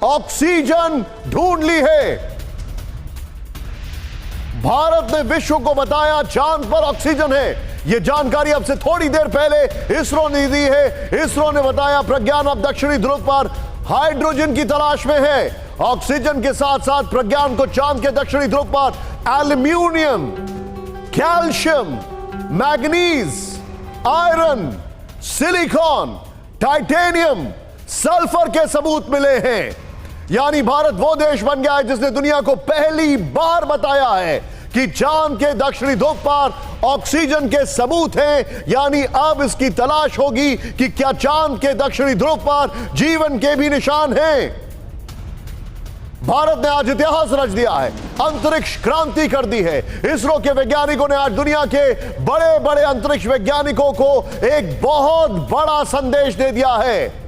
Oxygen ढूंढ ली है। भारत ने विश्व को बताया चांद पर ऑक्सीजन है। यह जानकारी अब से थोड़ी देर पहले इसरो ने दी है। इसरो ने बताया प्रज्ञान अब दक्षिणी ध्रुव पर हाइड्रोजन की तलाश में है। ऑक्सीजन के साथ साथ प्रज्ञान को चांद के दक्षिणी ध्रुव पर aluminium, calcium, manganese, iron, silicon, titanium, sulphur के सबूत मिले हैं। यानी भारत वो देश बन गया है जिसने दुनिया को पहली बार बताया है कि चांद के दक्षिणी ध्रुव पर ऑक्सीजन के सबूत हैं। यानी अब इसकी तलाश होगी कि क्या चांद के दक्षिणी ध्रुव पर जीवन के भी निशान हैं। भारत ने आज इतिहास रच दिया है, अंतरिक्ष क्रांति कर दी है। इसरो के वैज्ञानिकों ने आज दुनिया के बड़े बड़े अंतरिक्ष वैज्ञानिकों को एक बहुत बड़ा संदेश दे दिया है।